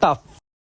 The f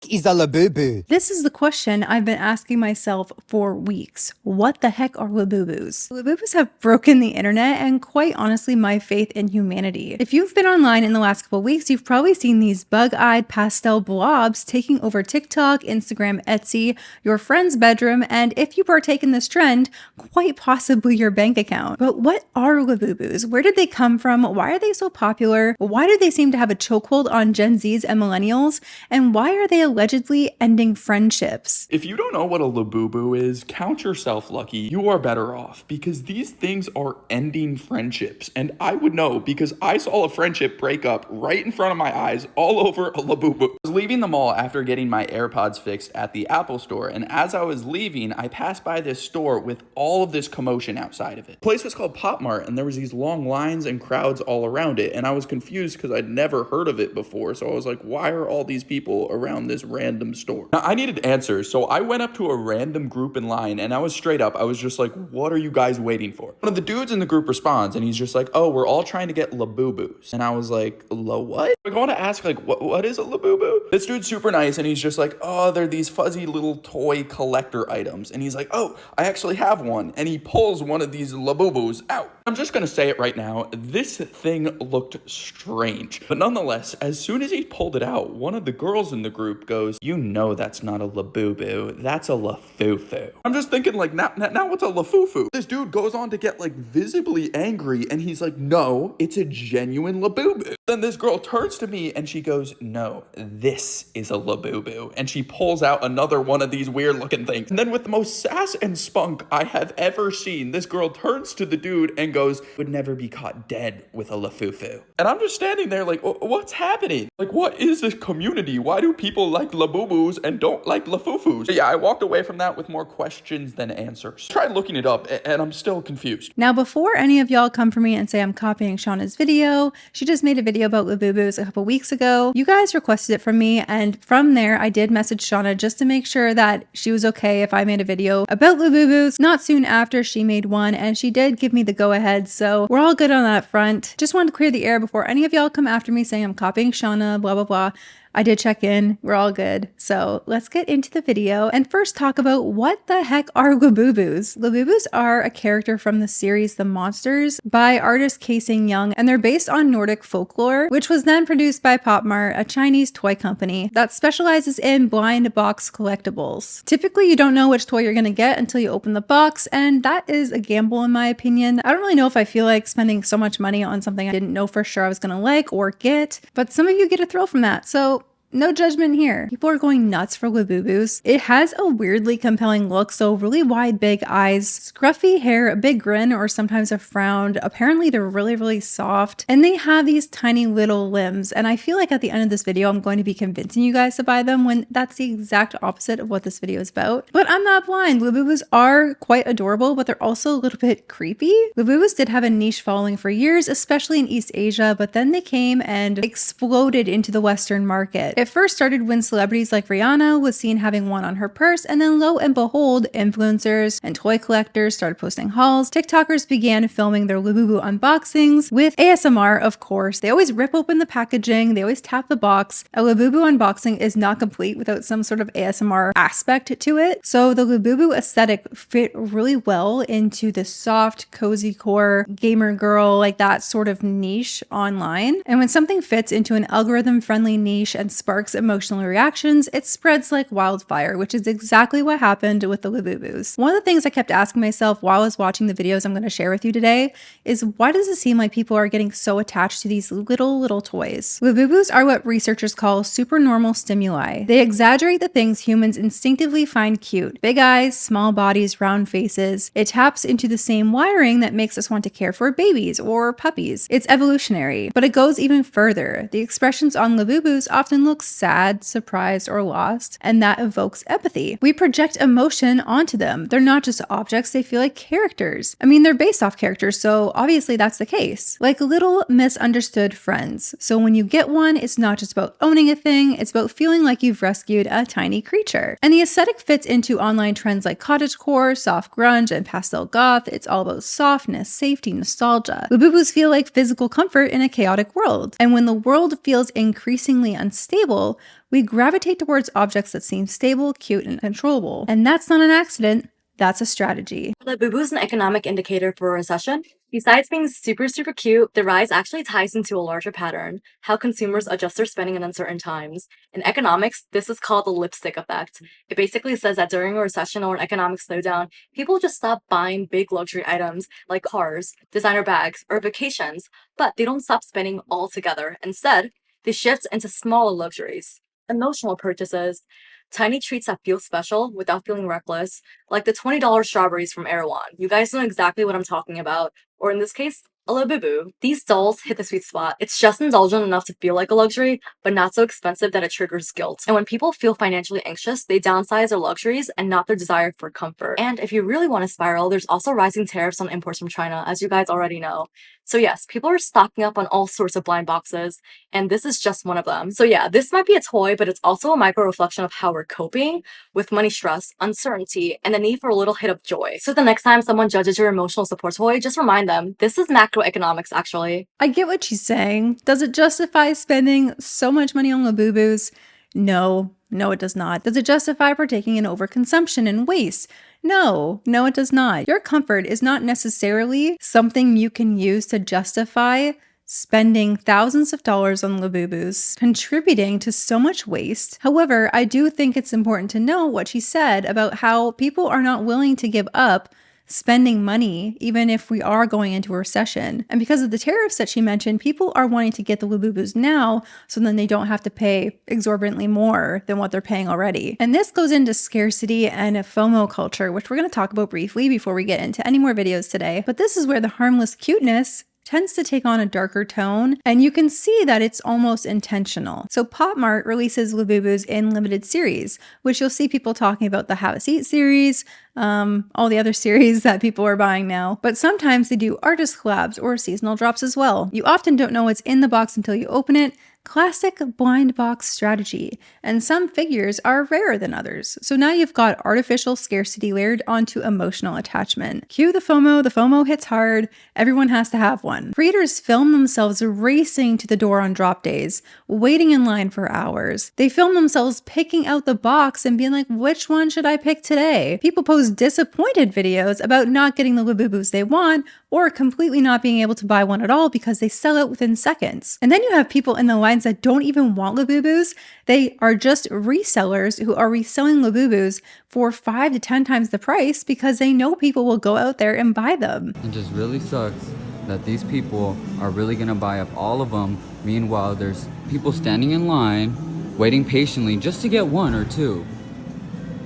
is a Labubu? This is the question I've been asking myself for weeks. What the heck are Labubus? Labubus have broken the internet and quite honestly my faith in humanity. If you've been online in the last couple weeks, you've probably seen these bug-eyed pastel blobs taking over TikTok, Instagram, Etsy, your friend's bedroom, and if you partake in this trend, quite possibly your bank account. But what are Labubus? Where did they come from? Why are they so popular? Why do they seem to have a chokehold on Gen Zs and millennials? And why are they allegedly ending friendships? If you don't know what a Labubu is, count yourself lucky. You are better off because these things are ending friendships. And I would know because I saw a friendship break up right in front of my eyes all over a Labubu. I was leaving the mall after getting my AirPods fixed at the Apple store. And as I was leaving, I passed by this store with all of this commotion outside of it. The place was called Pop Mart and there was these long lines and crowds all around it. And I was confused because I'd never heard of it before. So I was like, why are all these people around this random store? Now, I needed answers, so I went up to a random group in line and I was straight up. I was just like, what are you guys waiting for? One of the dudes in the group responds and he's just like, oh, we're all trying to get Labubus. And I was like, what? I want to ask, like, what is a Labubu? This dude's super nice and he's just like, oh, they're these fuzzy little toy collector items. And he's like, oh, I actually have one. And he pulls one of these Labubus out. I'm just gonna say it right now, this thing looked strange. But nonetheless, as soon as he pulled it out, one of the girls in the group goes, you know that's not a Labubu, that's a Lafufu. I'm just thinking like, now what's a Lafufu? This dude goes on to get like visibly angry and he's like, no, it's a genuine Labubu. Then this girl turns to me and she goes, no, this is a Labubu. And she pulls out another one of these weird looking things. And then with the most sass and spunk I have ever seen, this girl turns to the dude and goes, would never be caught dead with a Lafufu. And I'm just standing there like, what's happening? Like, what is this community? Why do people like Labubus and don't like Lafufus? But yeah, I walked away from that with more questions than answers. Tried looking it up and I'm still confused. Now, before any of y'all come for me and say I'm copying Shauna's video, she just made a video about Labubus a couple weeks ago. You guys requested it from me, and from there, I did message Shauna just to make sure that she was okay if I made a video about Labubus. Not soon after, she made one, and she did give me the go-ahead, so we're all good on that front. Just wanted to clear the air before any of y'all come after me saying I'm copying Shauna, blah, blah, blah. I did check in. We're all good. So let's get into the video and first talk about what the heck are Labubus. Labubus are a character from the series The Monsters by artist Casing Young, and they're based on Nordic folklore, which was then produced by Pop Mart, a Chinese toy company that specializes in blind box collectibles. Typically, you don't know which toy you're going to get until you open the box, and that is a gamble in my opinion. I don't really know if I feel like spending so much money on something I didn't know for sure I was going to like or get, but some of you get a thrill from that. So no judgment here. People are going nuts for Labubus. It has a weirdly compelling look, so really wide, big eyes, scruffy hair, a big grin, or sometimes a frown. Apparently they're really, really soft, and they have these tiny little limbs, and I feel like at the end of this video, I'm going to be convincing you guys to buy them when that's the exact opposite of what this video is about. But I'm not blind. Labubus are quite adorable, but they're also a little bit creepy. Labubus did have a niche following for years, especially in East Asia, but then they came and exploded into the Western market. It first started when celebrities like Rihanna was seen having one on her purse, and then lo and behold, influencers and toy collectors started posting hauls. TikTokers began filming their Labubu unboxings with ASMR, of course. They always rip open the packaging, they always tap the box. A Labubu unboxing is not complete without some sort of ASMR aspect to it. So the Labubu aesthetic fit really well into the soft, cozy core, gamer girl, like that sort of niche online. And when something fits into an algorithm-friendly niche and sparks emotional reactions, it spreads like wildfire, which is exactly what happened with the Labubus. One of the things I kept asking myself while I was watching the videos I'm going to share with you today is, why does it seem like people are getting so attached to these little toys? Labubus are what researchers call supernormal stimuli. They exaggerate the things humans instinctively find cute. Big eyes, small bodies, round faces. It taps into the same wiring that makes us want to care for babies or puppies. It's evolutionary, but it goes even further. The expressions on Labubus often look sad, surprised, or lost, and that evokes empathy. We project emotion onto them. They're not just objects, they feel like characters. I mean, they're based off characters, so obviously that's the case. Like little misunderstood friends. So when you get one, it's not just about owning a thing, it's about feeling like you've rescued a tiny creature. And the aesthetic fits into online trends like cottagecore, soft grunge, and pastel goth. It's all about softness, safety, nostalgia. Labubus feel like physical comfort in a chaotic world. And when the world feels increasingly unstable, stable, we gravitate towards objects that seem stable, cute, and controllable. And that's not an accident, that's a strategy. Labubu is an economic indicator for a recession. Besides being super cute, the rise actually ties into a larger pattern, how consumers adjust their spending in uncertain times. In economics, this is called the lipstick effect. It basically says that during a recession or an economic slowdown, people just stop buying big luxury items like cars, designer bags, or vacations, but they don't stop spending altogether. Instead, they shift into smaller luxuries, emotional purchases, tiny treats that feel special without feeling reckless, like the $20 strawberries from Erewhon. You guys know exactly what I'm talking about, or in this case, a Labubu. These dolls hit the sweet spot. It's just indulgent enough to feel like a luxury, but not so expensive that it triggers guilt. And when people feel financially anxious, they downsize their luxuries and not their desire for comfort. And if you really want to spiral, there's also rising tariffs on imports from China, as you guys already know. So yes, people are stocking up on all sorts of blind boxes, and this is just one of them. So yeah, this might be a toy, but it's also a micro reflection of how we're coping with money stress, uncertainty, and the need for a little hit of joy. So the next time someone judges your emotional support toy, just remind them, this is macroeconomics actually. I get what she's saying. Does it justify spending so much money on Labubus? No, it does not. Does it justify partaking in overconsumption and waste? No, it does not. Your comfort is not necessarily something you can use to justify spending thousands of dollars on Labubus, contributing to so much waste. However, I do think it's important to know what she said about how people are not willing to give up spending money, even if we are going into a recession. And because of the tariffs that she mentioned, people are wanting to get the Labubus now so then they don't have to pay exorbitantly more than what they're paying already. And this goes into scarcity and a FOMO culture, which we're going to talk about briefly before we get into any more videos today. But this is where the harmless cuteness tends to take on a darker tone, and you can see that it's almost intentional. So Pop Mart releases Labubus in limited series, which you'll see people talking about the Have a Seat series, all the other series that people are buying now. But sometimes they do artist collabs or seasonal drops as well. You often don't know what's in the box until you open it. Classic blind box strategy, and some figures are rarer than others. So now you've got artificial scarcity layered onto emotional attachment. Cue the FOMO hits hard, everyone has to have one. Creators film themselves racing to the door on drop days, waiting in line for hours. They film themselves picking out the box and being like, which one should I pick today? People post disappointed videos about not getting the Labubus they want, or completely not being able to buy one at all because they sell out within seconds. And then you have people in the lines that don't even want Labubus. They are just resellers who are reselling Labubus for 5 to 10 times the price because they know people will go out there and buy them. It just really sucks that these people are really gonna buy up all of them. Meanwhile, there's people standing in line, waiting patiently just to get one or two.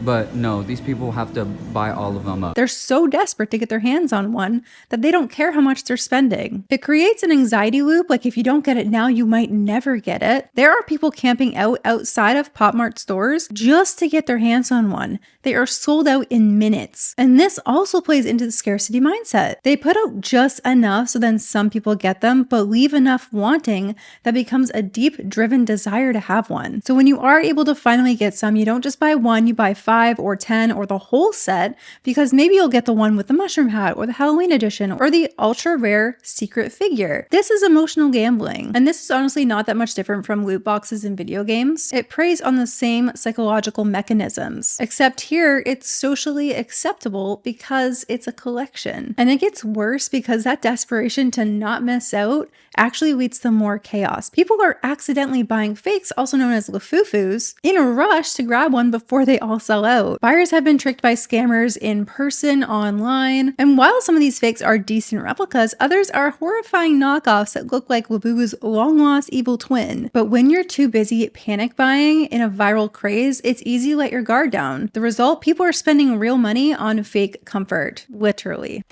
But no, these people have to buy all of them up. They're so desperate to get their hands on one that they don't care how much they're spending. It creates an anxiety loop, like if you don't get it now, you might never get it. There are people camping out outside of Pop Mart stores just to get their hands on one. They are sold out in minutes. And this also plays into the scarcity mindset. They put out just enough so then some people get them, but leave enough wanting that becomes a deep driven desire to have one. So when you are able to finally get some, you don't just buy one, you buy 5 or 10 or the whole set, because maybe you'll get the one with the mushroom hat or the Halloween edition or the ultra rare secret figure. This is emotional gambling. And this is honestly not that much different from loot boxes in video games. It preys on the same psychological mechanisms, except here it's socially acceptable because it's a collection. And it gets worse because that desperation to not miss out actually leads to more chaos. People are accidentally buying fakes, also known as Lafufus, in a rush to grab one before they all sell out. Buyers have been tricked by scammers in person, online, and while some of these fakes are decent replicas, others are horrifying knockoffs that look like Labubu's long-lost evil twin. But when you're too busy panic buying in a viral craze, it's easy to let your guard down. The result, people are spending real money on fake comfort, literally.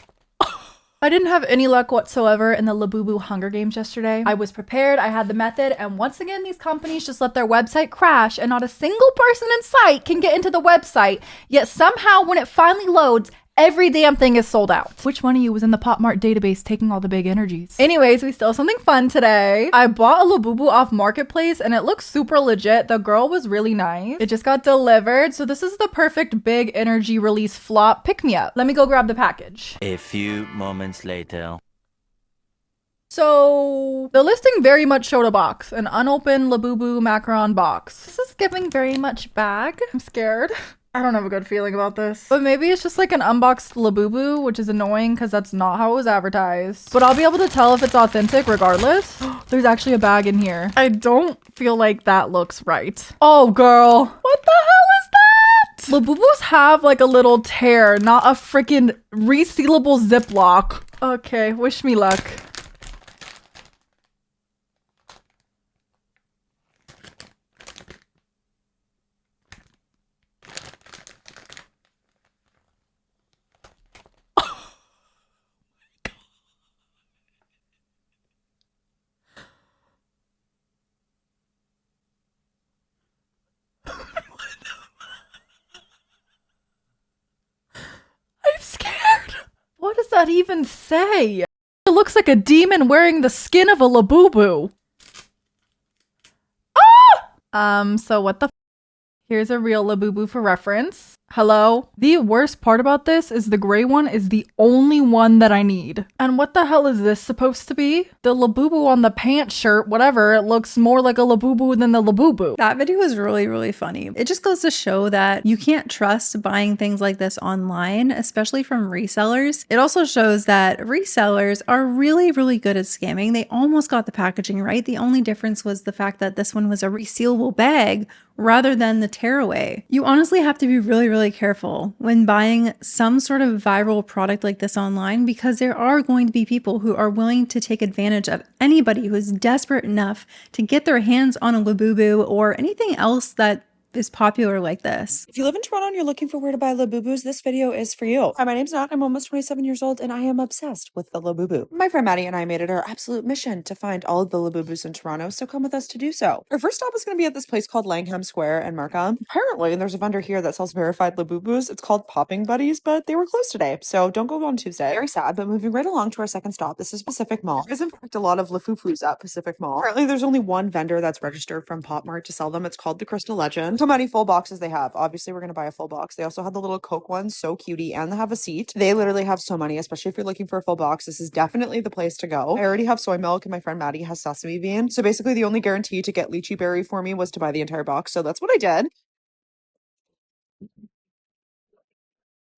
I didn't have any luck whatsoever in the Labubu Hunger Games yesterday. I was prepared, I had the method, and once again these companies just let their website crash and not a single person in sight can get into the website, yet somehow when it finally loads, every damn thing is sold out. Which one of you was in the Pop Mart database taking all the big energies? Anyways, we still have something fun today. I bought a Labubu off Marketplace and it looks super legit. The girl was really nice. It just got delivered. So this is the perfect big energy release flop pick me up. Let me go grab the package. A few moments later. So the listing very much showed a box, an unopened Labubu macaron box. This is giving very much bag. I'm scared. I don't have a good feeling about this. But maybe it's just like an unboxed Labubu, which is annoying because that's not how it was advertised. But I'll be able to tell if it's authentic regardless. There's actually a bag in here. I don't feel like that looks right. Oh, girl. What the hell is that? Labubus have like a little tear, not a freaking resealable Ziploc. Okay, wish me luck. I'm scared. What does that even say? It looks like a demon wearing the skin of a Labubu. Ah! So what the f? Here's a real Labubu for reference. Hello? The worst part about this is the gray one is the only one that I need. And what the hell is this supposed to be? The Labubu on the pants shirt, whatever, it looks more like a Labubu than the Labubu. That video was really, really funny. It just goes to show that you can't trust buying things like this online, especially from resellers. It also shows that resellers are really, really good at scamming. They almost got the packaging right. The only difference was the fact that this one was a resealable bag rather than the tearaway. You honestly have to be really, really careful when buying some sort of viral product like this online, because there are going to be people who are willing to take advantage of anybody who is desperate enough to get their hands on a Labubu or anything else that is popular like this. If you live in Toronto and you're looking for where to buy Labubus, this video is for you. Hi, my name's Nat. I'm almost 27 years old and I am obsessed with the Labubu. My friend Maddie and I made it our absolute mission to find all of the Labubus in Toronto, so come with us to do so. Our first stop is going to be at this place called Langham Square in Markham. Apparently, there's a vendor here that sells verified Labubus. It's called Popping Buddies, but they were closed today, so don't go on Tuesday. Very sad, but moving right along to our second stop, this is Pacific Mall. There's in fact a lot of Lafufus at Pacific Mall. Apparently, there's only one vendor that's registered from Pop Mart to sell them. It's called the Crystal Legend. So many full boxes they have. Obviously, we're going to buy a full box. They also have the little Coke ones, so cutie, and they have a seat. They literally have so many, especially if you're looking for a full box. This is definitely the place to go. I already have soy milk and my friend Maddie has sesame bean. So basically the only guarantee to get lychee berry for me was to buy the entire box. So that's what I did.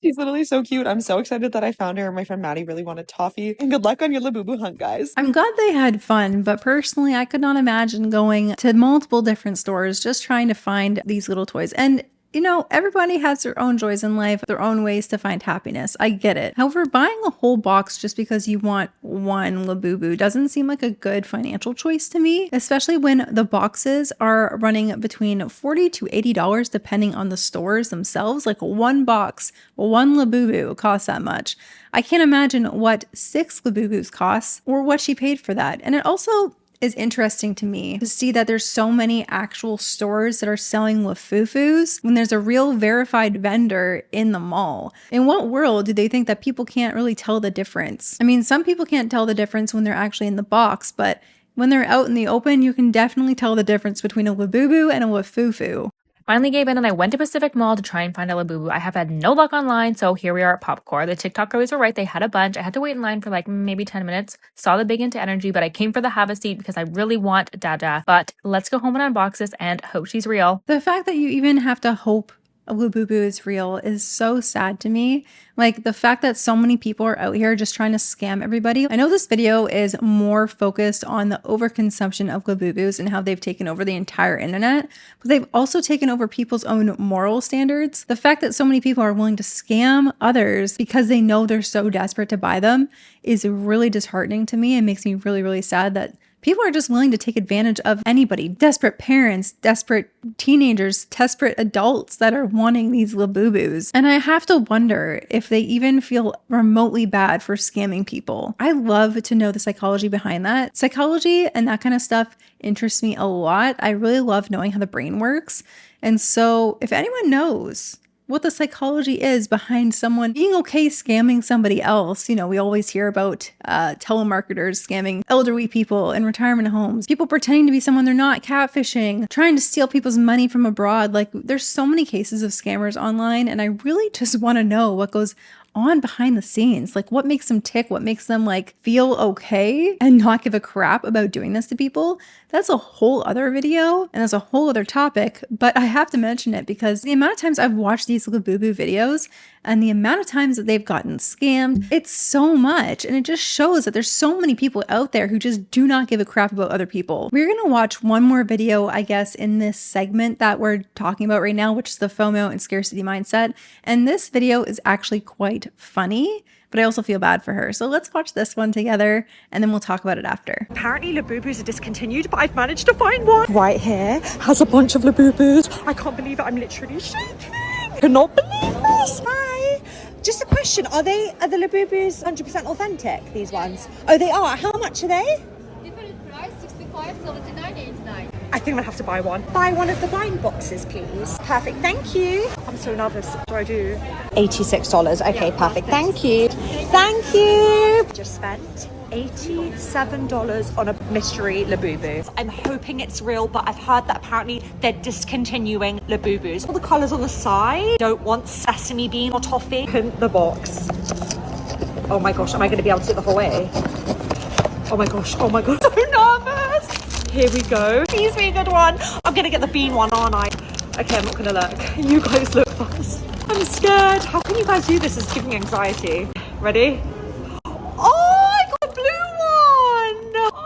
She's literally so cute. I'm so excited that I found her. My friend Maddie really wanted toffee. And good luck on your Labubu hunt, guys. I'm glad they had fun, but personally, I could not imagine going to multiple different stores just trying to find these little toys. And you know, everybody has their own joys in life, their own ways to find happiness. I get it. However, buying a whole box just because you want one Labubu doesn't seem like a good financial choice to me, especially when the boxes are running between $40 to $80 depending on the stores themselves. Like one box, one Labubu costs that much. I can't imagine what 6 Labubus costs or what she paid for that. And it also is interesting to me to see that there's so many actual stores that are selling Lafufus when there's a real verified vendor in the mall. In what world do they think that people can't really tell the difference? I mean, some people can't tell the difference when they're actually in the box, but when they're out in the open, you can definitely tell the difference between a Labubu and a Lafufu. Finally gave in and I went to Pacific Mall to try and find a Labubu. I have had no luck online, so here we are at Popcore. The TikTok girlies were right. They had a bunch. I had to wait in line for like maybe 10 minutes. Saw the big into energy, but I came for the have a seat because I really want Dada. But let's go home and unbox this and hope she's real. The fact that you even have to hope a Labubu is real is so sad to me. Like the fact that so many people are out here just trying to scam everybody. I know this video is more focused on the overconsumption of Labubus and how they've taken over the entire internet, but they've also taken over people's own moral standards. The fact that so many people are willing to scam others because they know they're so desperate to buy them is really disheartening to me and makes me really, really sad that people are just willing to take advantage of anybody. Desperate parents, desperate teenagers, desperate adults that are wanting these Labubus. And I have to wonder if they even feel remotely bad for scamming people. I love to know the psychology behind that. Psychology and that kind of stuff interests me a lot. I really love knowing how the brain works. And so if anyone knows what the psychology is behind someone being okay scamming somebody else. You know, we always hear about telemarketers scamming elderly people in retirement homes, people pretending to be someone they're not, catfishing, trying to steal people's money from abroad. Like there's so many cases of scammers online, and I really just want to know what goes on behind the scenes? Like, what makes them tick? What makes them like feel okay and not give a crap about doing this to people? That's a whole other video and that's a whole other topic, but I have to mention it because the amount of times I've watched these Labubu videos and the amount of times that they've gotten scammed, it's so much. And it just shows that there's so many people out there who just do not give a crap about other people. We're going to watch one more video, I guess, in this segment that we're talking about right now, which is the FOMO and scarcity mindset. And this video is actually quite funny, but I also feel bad for her. So let's watch this one together and then we'll talk about it after. Apparently Labubus are discontinued, but I've managed to find one right here. Has a bunch of Labubus. I can't believe it. I'm literally shaking. Cannot believe this. Hi. Just a question. Are the Labubus 100% authentic, these ones? Oh, they are. How much are they? Different price, 65, 79, 89. I think I'm gonna have to buy one. Buy one of the wine boxes, please. Perfect, thank you. I'm so nervous. What do I do? $86. Okay, yeah, perfect. Thank you. Thank you. Just spent $87 on a mystery Labubu. I'm hoping it's real, but I've heard that apparently they're discontinuing Labubus. All the colours on the side don't want sesame bean or toffee. Open the box. Oh my gosh, am I gonna be able to do it the whole way? Oh my gosh, so nervous. Here we go. Please be a good one. I'm gonna get the bean one, aren't I? Okay, I'm not gonna look. You guys look fast. I'm scared. How can you guys do this? It's giving me anxiety. Ready? Oh, I got a blue one.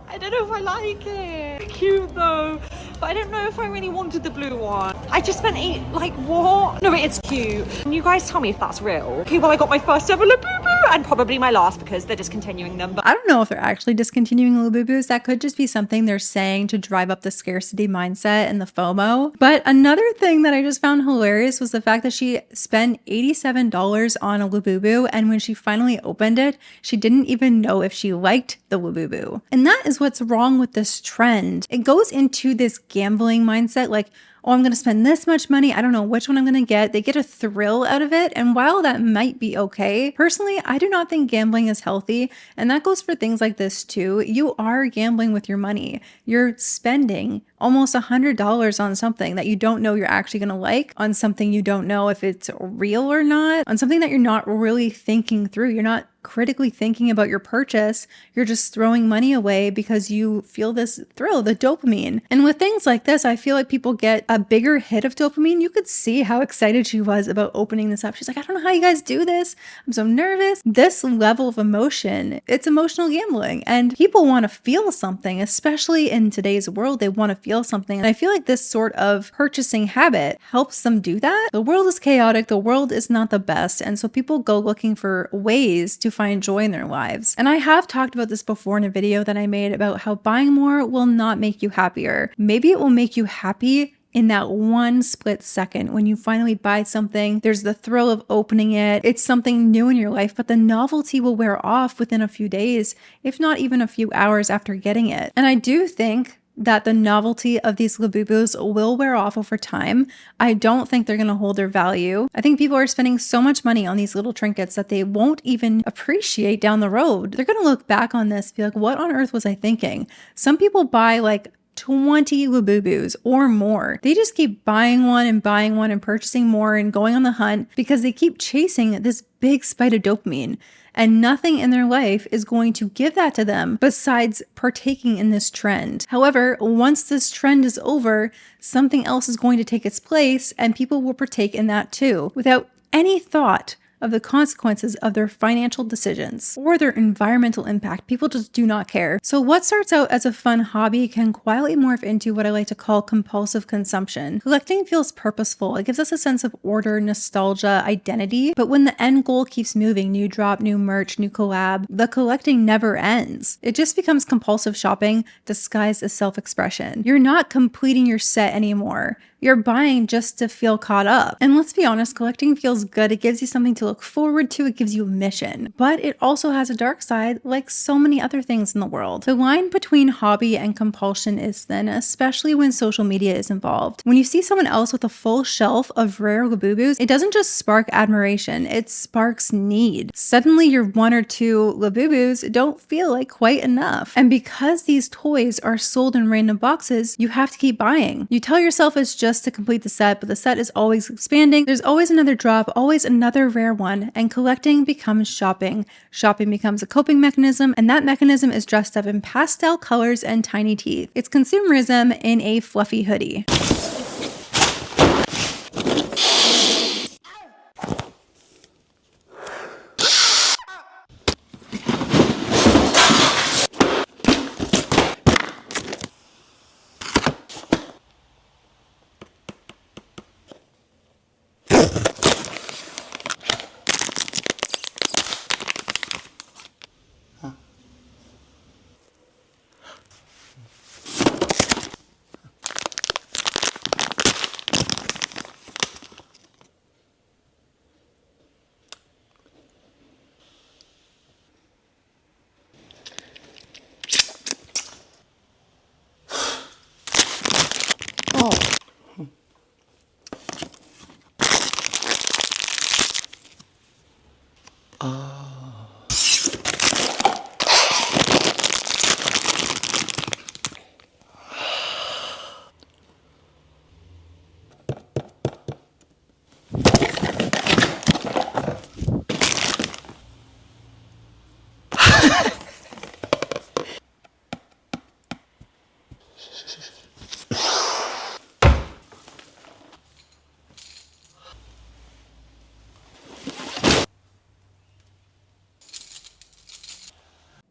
I don't know if I like it. Cute though. But I don't know if I really wanted the blue one. I just spent like what? No, wait, it's cute. Can you guys tell me if that's real? Okay, well, I got my first ever Labubu and probably my last because they're discontinuing them. But I don't know if they're actually discontinuing Labubus. That could just be something they're saying to drive up the scarcity mindset and the FOMO. But another thing that I just found hilarious was the fact that she spent $87 on a Labubu, and when she finally opened it, she didn't even know if she liked the Labubu. And that is what's wrong with this trend. It goes into this gambling mindset, like, oh, I'm going to spend this much money. I don't know which one I'm going to get. They get a thrill out of it. And while that might be okay, personally, I do not think gambling is healthy. And that goes for things like this too. You are gambling with your money. You're spending almost $100 on something that you don't know you're actually going to like, on something you don't know if it's real or not, on something that you're not really thinking through. You're not critically thinking about your purchase. You're just throwing money away because you feel this thrill, the dopamine. And with things like this, I feel like people get a bigger hit of dopamine. You could see how excited she was about opening this up. She's like, I don't know how you guys do this. I'm so nervous. This level of emotion, it's emotional gambling. And people want to feel something, especially in today's world. They want to feel something. And I feel like this sort of purchasing habit helps them do that. The world is chaotic. The world is not the best. And so people go looking for ways to find joy in their lives. And I have talked about this before in a video that I made about how buying more will not make you happier. Maybe it will make you happy in that one split second when you finally buy something. There's the thrill of opening it. It's something new in your life, but the novelty will wear off within a few days, if not even a few hours after getting it. And I do think that the novelty of these Labubus will wear off over time. I don't think they're going to hold their value. I think people are spending so much money on these little trinkets that they won't even appreciate down the road. They're going to look back on this and be like, what on earth was I thinking? Some people buy like 20 Labubus or more. They just keep buying one and purchasing more and going on the hunt because they keep chasing this big spike of dopamine. And nothing in their life is going to give that to them besides partaking in this trend. However, once this trend is over, something else is going to take its place and people will partake in that too, without any thought of the consequences of their financial decisions or their environmental impact. People just do not care. So what starts out as a fun hobby can quietly morph into what I like to call compulsive consumption. Collecting feels purposeful. It gives us a sense of order, nostalgia, identity. But when the end goal keeps moving, new drop, new merch, new collab, the collecting never ends. It just becomes compulsive shopping disguised as self-expression. You're not completing your set anymore. You're buying just to feel caught up. And let's be honest, collecting feels good. It gives you something to look forward to. It gives you a mission. But it also has a dark side, like so many other things in the world. The line between hobby and compulsion is thin, especially when social media is involved. When you see someone else with a full shelf of rare Labubus, it doesn't just spark admiration, it sparks need. Suddenly your one or two Labubus don't feel like quite enough. And because these toys are sold in random boxes, you have to keep buying. You tell yourself it's just just to complete the set, but the set is always expanding. There's always another drop, always another rare one, and collecting becomes shopping. Shopping becomes a coping mechanism, and that mechanism is dressed up in pastel colors and tiny teeth. It's consumerism in a fluffy hoodie.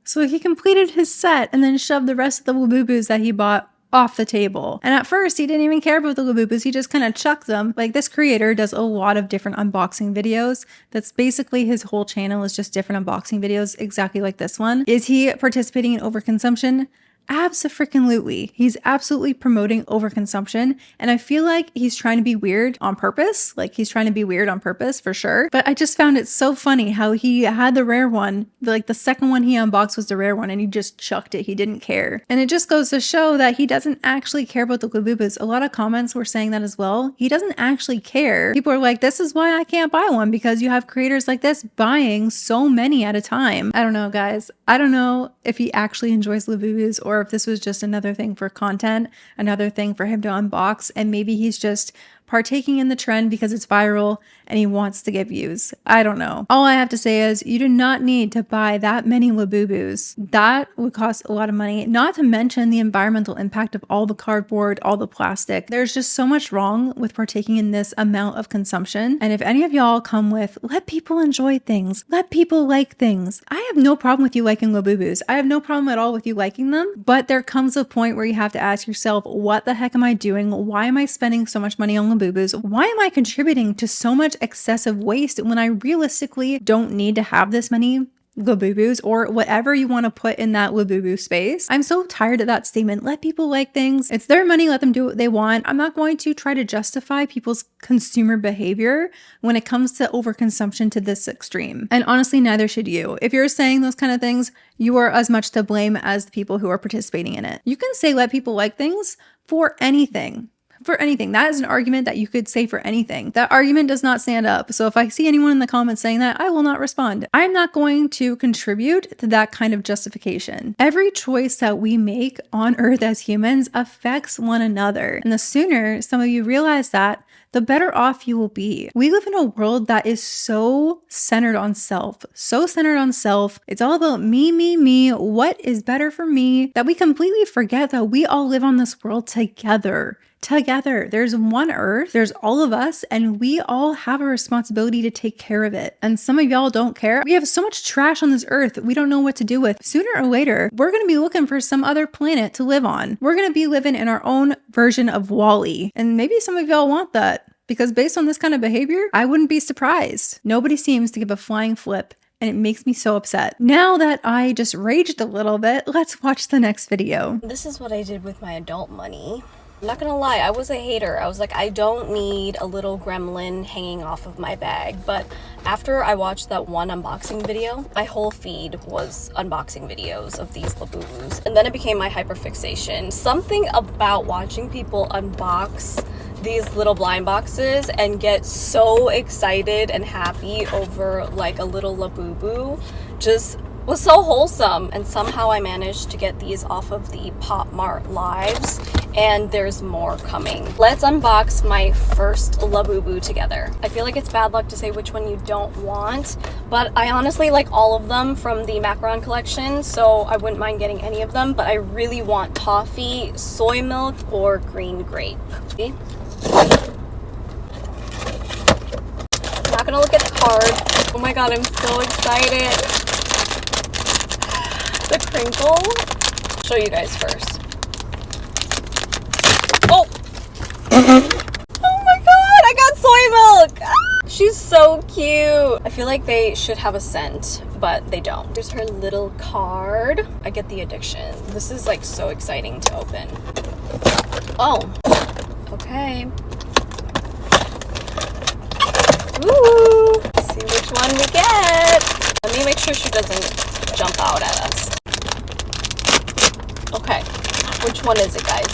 So he completed his set and then shoved the rest of the Labubus that he bought off the table. And at first he didn't even care about the Labubus, he just kind of chucked them. Like, this creator does a lot of different unboxing videos. That's basically his whole channel, is just different unboxing videos exactly like this one. Is he participating in overconsumption? Abso-freaking-lutely. He's absolutely promoting overconsumption, and I feel like he's trying to be weird on purpose. Like, he's trying to be weird on purpose for sure. But I just found it so funny how he had the rare one, like the second one he unboxed was the rare one, and he just chucked it. He didn't care. And it just goes to show that he doesn't actually care about the Labubus. A lot of comments were saying that as well. He doesn't actually care. People are like, this is why I can't buy one, because you have creators like this buying so many at a time. I don't know, guys. I don't know if he actually enjoys Labubus, or if this was just another thing for content, another thing for him to unbox, and maybe he's just partaking in the trend because it's viral and he wants to get views. I don't know. All I have to say is you do not need to buy that many Labubus. That would cost a lot of money, not to mention the environmental impact of all the cardboard, all the plastic. There's just so much wrong with partaking in this amount of consumption. And if any of y'all come with, let people enjoy things, let people like things, I have no problem with you liking Labubus. I have no problem at all with you liking them, but there comes a point where you have to ask yourself, what the heck am I doing? Why am I spending so much money on Labubus? Why am I contributing to so much excessive waste when I realistically don't need to have this many Labubus or whatever you want to put in that Labubu space? I'm so tired of that statement. Let people like things. It's their money. Let them do what they want. I'm not going to try to justify people's consumer behavior when it comes to overconsumption to this extreme. And honestly, neither should you. If you're saying those kind of things, you are as much to blame as the people who are participating in it. You can say let people like things for anything. For anything. That is an argument that you could say for anything. That argument does not stand up. So if I see anyone in the comments saying that, I will not respond. I'm not going to contribute to that kind of justification. Every choice that we make on earth as humans affects one another. And the sooner some of you realize that, the better off you will be. We live in a world that is so centered on self, so centered on self. It's all about me, me, me, what is better for me, that we completely forget that we all live on this world together. There's one earth, there's all of us, and we all have a responsibility to take care of it. And some of y'all don't care. We have so much trash on this earth that we don't know what to do with. Sooner or later, we're going to be looking for some other planet to live on. We're going to be living in our own version of WALL-E. And maybe some of y'all want that, because based on this kind of behavior, I wouldn't be surprised. Nobody seems to give a flying flip, and it makes me so upset. Now that I just raged a little bit, let's watch the next video. This is what I did with my adult money. I'm not gonna lie, I was a hater. I was like, I don't need a little gremlin hanging off of my bag. But after I watched that one unboxing video, my whole feed was unboxing videos of these Labubus. And then it became my hyperfixation. Something about watching people unbox these little blind boxes and get so excited and happy over like a little Labubu just was so wholesome. And somehow I managed to get these off of the Pop Mart Lives, and there's more coming. Let's unbox my first Labubu together. I feel like it's bad luck to say which one you don't want, but I honestly like all of them from the macaron collection, so I wouldn't mind getting any of them, but I really want toffee, soy milk, or green grape. See? Not gonna look at the card. Oh my god, I'm so excited. The crinkle. I'll show you guys first. Oh! Oh my god, I got soy milk! She's so cute. I feel like they should have a scent, but they don't. There's her little card. I get the addiction. This is like so exciting to open. Oh, okay. Ooh, let's see which one we get. Let me make sure she doesn't jump out at us. Okay, which one is it, guys?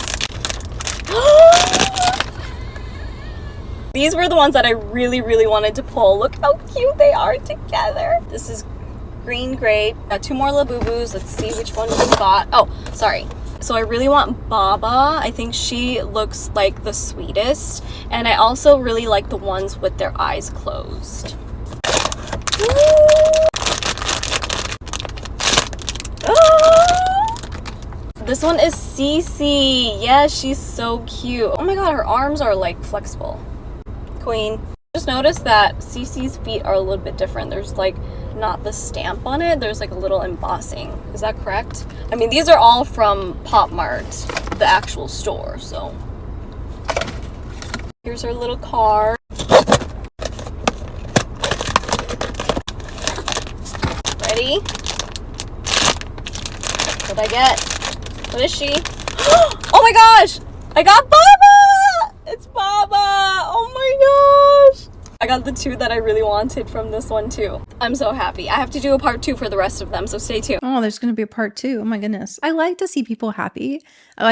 These were the ones that I really wanted to pull. Look how cute they are together. This is green grape. Got 2 more Labubus. Let's see which one we got. Oh, sorry. So I really want Baba. I think she looks like the sweetest. And I also really like the ones with their eyes closed. This one is Cece. Yeah, she's so cute. Oh my god, her arms are like flexible. Queen. Just noticed that Cece's feet are a little bit different. There's like not the stamp on it. There's like a little embossing. Is that correct? I mean, these are all from Pop Mart, the actual store, so. Here's her little card. Ready? What'd I get? What is she? Oh my gosh! I got Baba! It's Baba! Oh my gosh! I got the 2 that I really wanted from this one too. I'm so happy. I have to do a part 2 for the rest of them, so stay tuned. Oh, there's going to be a part 2. Oh my goodness. I like to see people happy. But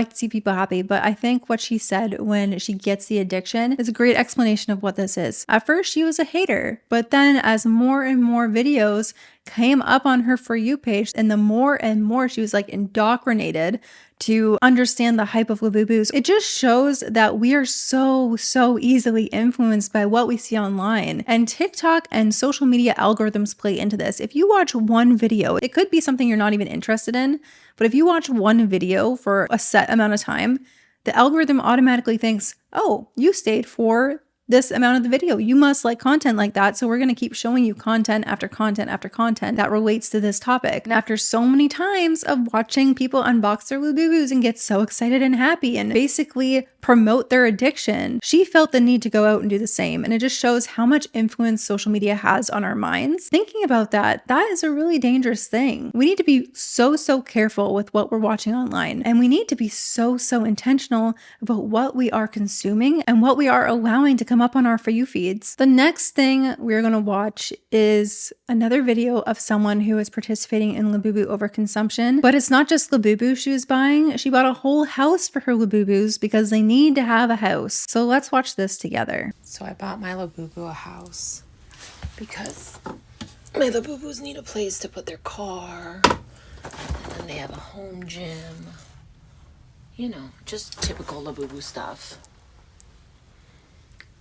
I think what she said when she gets the addiction is a great explanation of what this is. At first, she was a hater, but then as more and more videos came up on her For You page, and the more and more she was like indoctrinated to understand the hype of Labubus, it just shows that we are so easily influenced by what we see online. And TikTok and social media algorithms play into this. If you watch one video, it could be something you're not even interested in, but if you watch one video for a set amount of time, the algorithm automatically thinks, oh, you stayed for this amount of the video. You must like content like that. So we're going to keep showing you content after content after content that relates to this topic. And after so many times of watching people unbox their Labubus and get so excited and happy and basically promote their addiction, she felt the need to go out and do the same. And it just shows how much influence social media has on our minds. Thinking about that, that is a really dangerous thing. We need to be so careful with what we're watching online. And we need to be so intentional about what we are consuming and what we are allowing to come up on our For You feeds. The next thing we're going to watch is another video of someone who is participating in Labubu overconsumption, but it's not just Labubu she was buying. She bought a whole house for her Labubus because they need to have a house. So let's watch this together. So I bought my Labubu a house because my Labubus need a place to put their car, and then they have a home gym. You know, just typical Labubu stuff.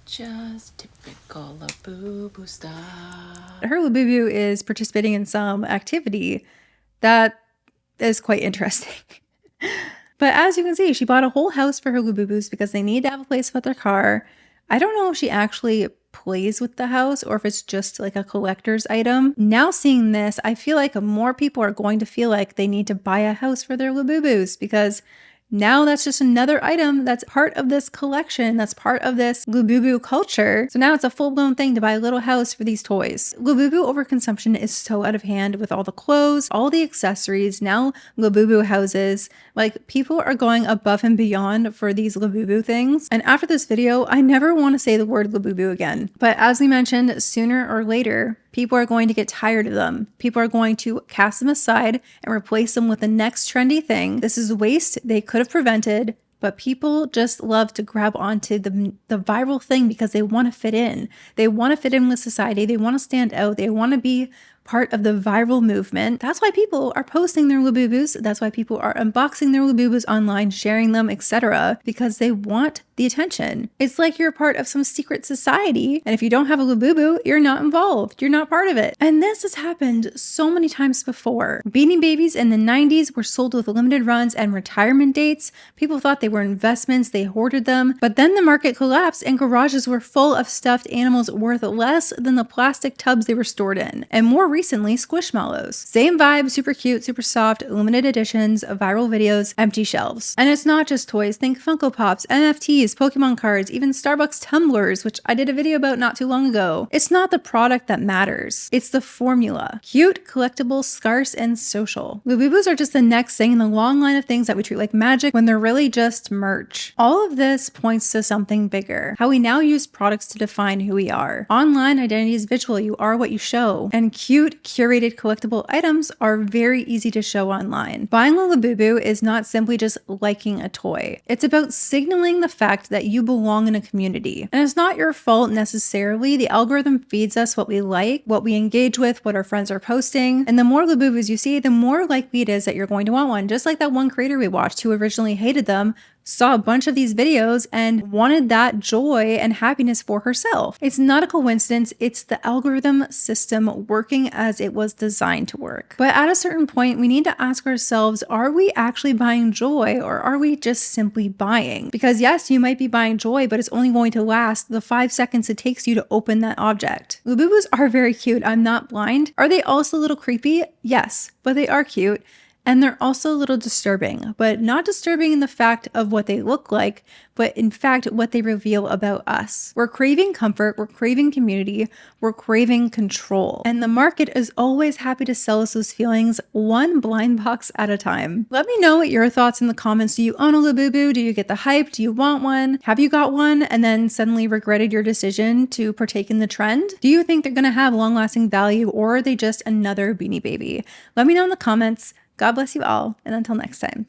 Just typical Labubu stuff. Her Labubu is participating in some activity that is quite interesting. But as you can see, she bought a whole house for her Labubus because they need to have a place to put their car. I don't know if she actually plays with the house or if it's just like a collector's item. Now seeing this, I feel like more people are going to feel like they need to buy a house for their Labubus because now that's just another item that's part of this collection, that's part of this Labubu culture. So now it's a full-blown thing to buy a little house for these toys. Labubu overconsumption is so out of hand with all the clothes, all the accessories, now Labubu houses. Like, people are going above and beyond for these Labubu things. And after this video, I never want to say the word Labubu again. But as we mentioned, sooner or later, people are going to get tired of them. People are going to cast them aside and replace them with the next trendy thing. This is waste they could have prevented, but people just love to grab onto the viral thing because they want to fit in. They want to fit in with society. They want to stand out. They want to be part of the viral movement. That's why people are posting their Labubus. That's why people are unboxing their Labubus online, sharing them, etc. because they want the attention. It's like you're part of some secret society, and if you don't have a Labubu, you're not involved. You're not part of it. And this has happened so many times before. Beanie Babies in the 90s were sold with limited runs and retirement dates. People thought they were investments, they hoarded them, but then the market collapsed and garages were full of stuffed animals worth less than the plastic tubs they were stored in. And more recently, Squishmallows. Same vibe, super cute, super soft, limited editions, viral videos, empty shelves. And it's not just toys. Think Funko Pops, NFTs, Pokemon cards, even Starbucks tumblers, which I did a video about not too long ago. It's not the product that matters. It's the formula. Cute, collectible, scarce, and social. Labubus are just the next thing in the long line of things that we treat like magic when they're really just merch. All of this points to something bigger. How we now use products to define who we are. Online identity is visual. You are what you show. And cute, curated, collectible items are very easy to show online. Buying a Labubu is not simply just liking a toy. It's about signaling the fact that you belong in a community. And it's not your fault necessarily. The algorithm feeds us what we like, what we engage with, what our friends are posting. And the more Labubus you see, the more likely it is that you're going to want one. Just like that one creator we watched who originally hated them, saw a bunch of these videos and wanted that joy and happiness for herself. It's not a coincidence, it's the algorithm system working as it was designed to work. But at a certain point, we need to ask ourselves, are we actually buying joy or are we just simply buying? Because yes, you might be buying joy, but it's only going to last the 5 seconds it takes you to open that object. Labubus are very cute, I'm not blind. Are they also a little creepy? Yes, but they are cute. And they're also a little disturbing, but not disturbing in the fact of what they look like, but in fact what they reveal about us. We're craving comfort, we're craving community, we're craving control. And the market is always happy to sell us those feelings one blind box at a time. Let me know what your thoughts in the comments. Do you own a Labubu? Do you get the hype? Do you want one? Have you got one and then suddenly regretted your decision to partake in the trend? Do you think they're gonna have long-lasting value or are they just another Beanie Baby? Let me know in the comments. God bless you all, and until next time.